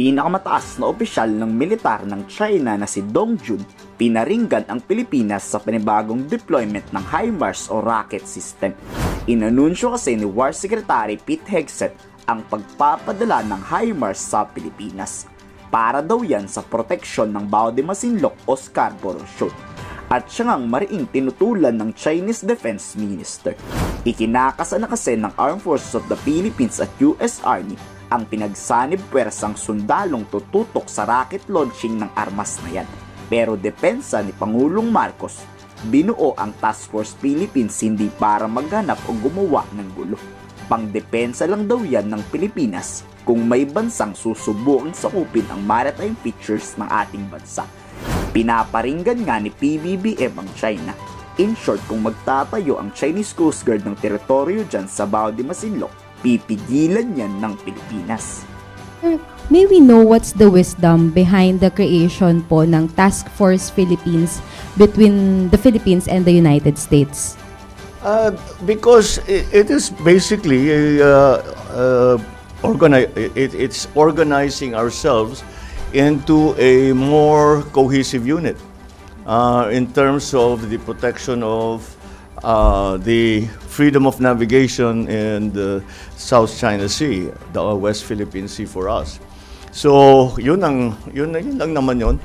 pinakamataas na opisyal ng militar ng China na si Dong Jun, pinaringgan ang Pilipinas sa panibagong deployment ng HIMARS o rocket system. Inanunsyo kasi ni War Secretary Pete Hegseth ang pagpapadala ng HIMARS sa Pilipinas. Para daw yan sa proteksyon ng Bao de Masinloc o Scarborough Shoal. At siya ngang mariing tinutulan ng Chinese Defense Minister. Ikinakasa na kasi ng Armed Forces of the Philippines at US Army ang pinagsanib pwersang sundalong tututok sa rocket launching ng armas na yan. Pero depensa ni Pangulong Marcos, binuo ang Task Force Philippines hindi para maghanap o gumawa ng gulo. Pangdepensa lang daw yan ng Pilipinas kung may bansang susubukang sakupin ang maritime features ng ating bansa. Pinaparinggan nga ni PBBM ang China. In short, kung magtatayo ang Chinese Coast Guard ng teritoryo dyan sa Bao de Masinloc, pipigilan yan ng Pilipinas. May we know what's the wisdom behind the creation po ng Task Force Philippines between the Philippines and the United States? Because it is basically it's organizing ourselves into a more cohesive unit in terms of the protection of the freedom of navigation in the South China Sea, the West Philippine Sea for us. So yun lang naman yun.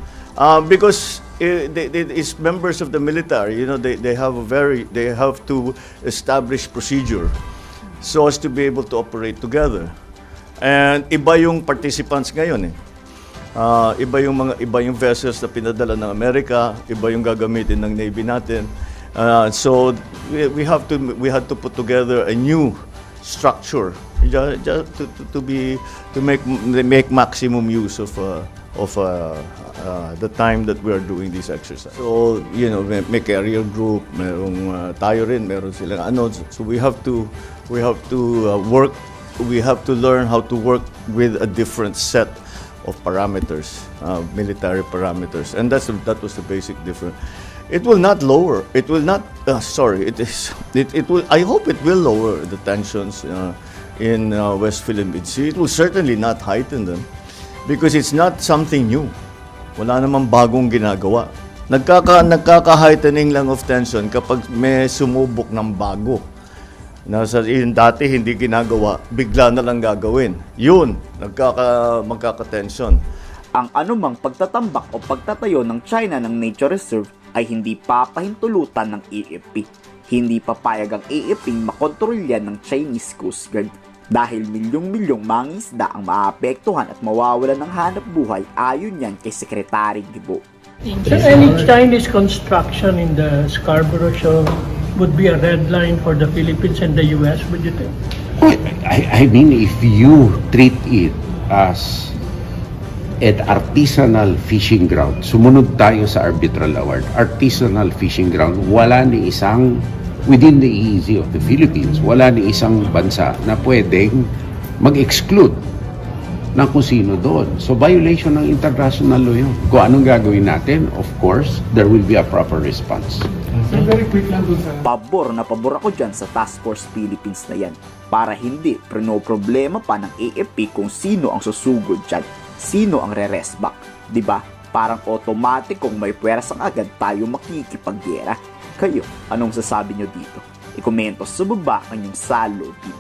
Because it's members of the military, you know, they have to establish procedure so as to be able to operate together. And iba yung participants ngayon eh. Iba yung vessels na pinadala ng Amerika, iba yung gagamitin ng Navy natin. So we had to put together a new structure just to make maximum use of the time that we are doing this exercise. So, you know, may carrier group, tayo rin, meron silang ano. So we have to learn how to work with a different set of parameters, military parameters, and that was the basic difference. It will not lower. It will not. It will. I hope it will lower the tensions in West Philippine Sea. It will certainly not heighten them because it's not something new. Wala namang bagong ginagawa. Nagkaka-heightening lang of tension kapag may sumubok ng bago. Yung dati hindi ginagawa, bigla na lang gagawin. Yun, magkaka-tension. Ang anumang pagtatambak o pagtatayo ng China ng Nature Reserve ay hindi papahintulutan ng AFP. Hindi papayag ang AFP makontrol yan ng Chinese Coast Guard dahil milyong-milyong mangingisda ang maapektuhan at mawawalan ng hanap buhay ayon yan kay Secretary Gibo. So any Chinese construction in the Scarborough Shoal would be a red line for the Philippines and the US, would you think? I mean, if you treat it as an artisanal fishing ground, sumunod tayo sa arbitral award, artisanal fishing ground, wala ni isang, within the EEZ of the Philippines, wala ni isang bansa na pwedeng mag-exclude ng kung sino doon. So, violation ng international law yun. Kung anong gagawin natin, of course, there will be a proper response. So, very quick lang dun sa... Pabor ako dyan sa Task Force Philippines na yan para hindi problema pa ng AFP kung sino ang susugod dyan, sino ang re-restback. Diba? Parang automatic kung may pwersang agad tayo makikipaggera. Kayo, anong sasabi nyo dito? I-komento sa baba ang inyong salubin.